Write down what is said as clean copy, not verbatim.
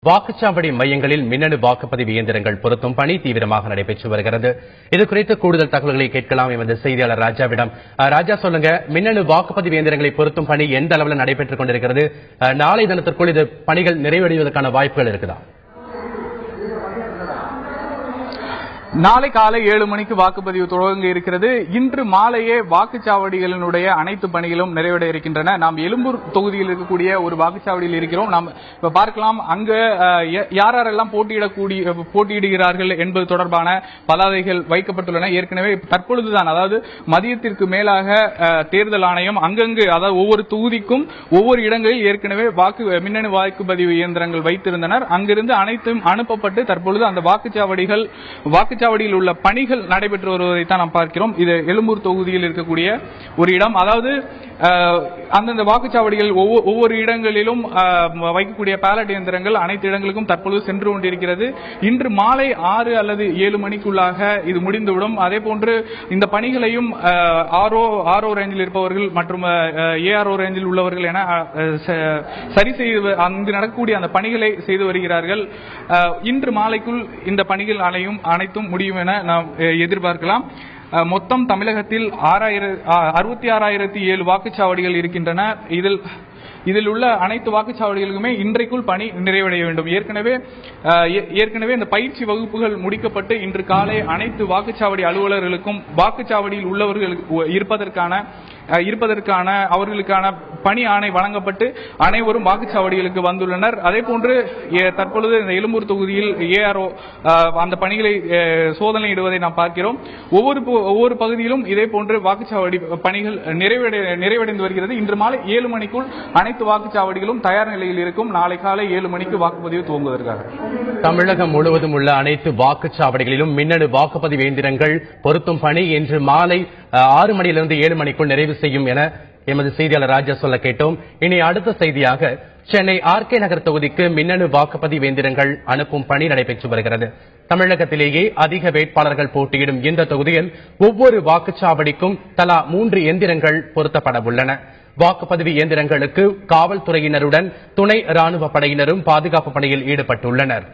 வாக்குச்சாவடி மையங்களில் மின்னணு வாக்குப்பதிவு இயந்திரங்கள் பொருத்தும் பணி தீவிரமாக நடைபெற்று வருகிறது. இதுகுறித்து கூடுதல் தகவல்களை கேட்கலாம் எமது செய்தியாளர் ராஜாவிடம். ராஜா, சொல்லுங்க, மின்னணு வாக்குப்பதிவு இயந்திரங்களை பொருத்தும் பணி எந்த அளவில் நடைபெற்றுக் கொண்டிருக்கிறது? நாளை தினத்திற்குள் இது பணிகள் நிறைவடைவதற்கான வாய்ப்புகள் இருக்குதா? நாளை காலை 7 மணிக்கு வாக்குப்பதிவு தொடங்க இருக்கிறது. இன்று மாலையே வாக்குச்சாவடிகளினுடைய அனைத்து பணிகளும் நிறைவடைய இருக்கின்றன. நாம் எழும்பூர் தொகுதியில் இருக்கக்கூடிய ஒரு வாக்குச்சாவடியில் இருக்கிறோம். நாம் இப்ப பார்க்கலாம், அங்க யாரெல்லாம் போட்டியிடுகிறார்கள் என்பது தொடர்பான பதாதைகள் வைக்கப்பட்டுள்ளன. ஏற்கனவே தற்பொழுதுதான், அதாவது மதியத்திற்கு மேலாக தேர்தல் ஆணையம் அங்கங்கு, அதாவது ஒவ்வொரு தொகுதிக்கும் ஒவ்வொரு இடங்களில் ஏற்கனவே மின்னணு வாக்குப்பதிவு இயந்திரங்கள் வைத்திருந்தனர். அங்கிருந்து அனைத்தும் அனுப்பப்பட்டு தற்பொழுது அந்த வாக்குச்சாவடியில் உள்ள பணிகள் நடைபெற்று வருவதைத்தான் நாம் பார்க்கிறோம். இது எழும்பூர் தொகுதியில் இருக்கக்கூடிய ஒரு இடம். அதாவது அந்தந்த வாக்குச்சாவடிகள் ஒவ்வொரு இடங்களிலும் வைக்கக்கூடிய பேலட் இயந்திரங்கள் அனைத்து இடங்களுக்கும் தற்பொழுது சென்று கொண்டிருக்கிறது. இன்று மாலை 6 அல்லது 7 மணிக்குள்ளாக இது முடிந்துவிடும். அதே போன்று இந்த பணிகளையும் ஆர்ஓ ரேஞ்சில் இருப்பவர்கள் மற்றும் ஏஆர்ஓ ரேஞ்சில் உள்ளவர்கள் என சரி செய்து அங்கு நடக்கக்கூடிய அந்த பணிகளை செய்து வருகிறார்கள். இன்று மாலைக்குள் இந்த பணிகள் அனைத்தும் முடியும் என நாம் எதிர்பார்க்கலாம். மொத்தம் தமிழகத்தில் 66,007 வாக்குச்சாவடிகள் இருக்கின்றன. இதில் உள்ள அனைத்து வாக்குச்சாவடிகளுக்குமே இன்றைக்குள் பணி நிறைவடைய வேண்டும். ஏற்கனவே இந்த பயிற்சி வகுப்புகள் முடிக்கப்பட்டு இன்று காலை அனைத்து வாக்குச்சாவடி அலுவலர்களுக்கும் வாக்குச்சாவடியில் உள்ளவர்கள் இருப்பதற்கான அவர்களுக்கான பணி ஆணை வழங்கப்பட்டு அனைவரும் வாக்குச்சாவடிகளுக்கு வந்துள்ளனர். அதே போன்று தற்பொழுது இந்த எழும்பூர் தொகுதியில் ஏஆர்ஓ அந்த பணிகளை சோதனையிடுவதை நாம் பார்க்கிறோம். ஒவ்வொரு பகுதியிலும் இதே போன்று வாக்குச்சாவடி பணிகள் நிறைவடைந்து வருகிறது. இன்று மாலை 7 மணிக்குள் அனைத்து வாக்குச்சாவடிகளும் தயார் நிலையில் இருக்கும். நாளை காலை 7 மணிக்கு வாக்குப்பதிவு துவங்குவதற்காக தமிழகம் முழுவதும் உள்ள அனைத்து வாக்குச்சாவடிகளிலும் மின்னணு வாக்குப்பதிவு இயந்திரங்கள் பொருத்தும் பணி இன்று மாலை 6 மணியிலிருந்து 7 மணிக்குள் நிறைவு செய்யும் என எமது செய்தியாளர் ராஜா சொல்ல கேட்டோம். இனி அடுத்த செய்தியாக, சென்னை ஆர்கே நகர் தொகுதிக்கு மின்னணு வாக்குப்பதிவு இயந்திரங்கள் அனுப்பும் பணி நடைபெற்று வருகிறது. தமிழகத்திலேயே அதிக வேட்பாளர்கள் போட்டியிடும் இந்த தொகுதியில் ஒவ்வொரு வாக்குச்சாவடிக்கும் தலா 3 எந்திரங்கள் பொருத்தப்பட உள்ளன. வாக்குப்பதிவு இயந்திரங்களுக்கு காவல்துறையினருடன் துணை ராணுவ படையினரும் பாதுகாப்பு பணியில் ஈடுபட்டுள்ளனர்.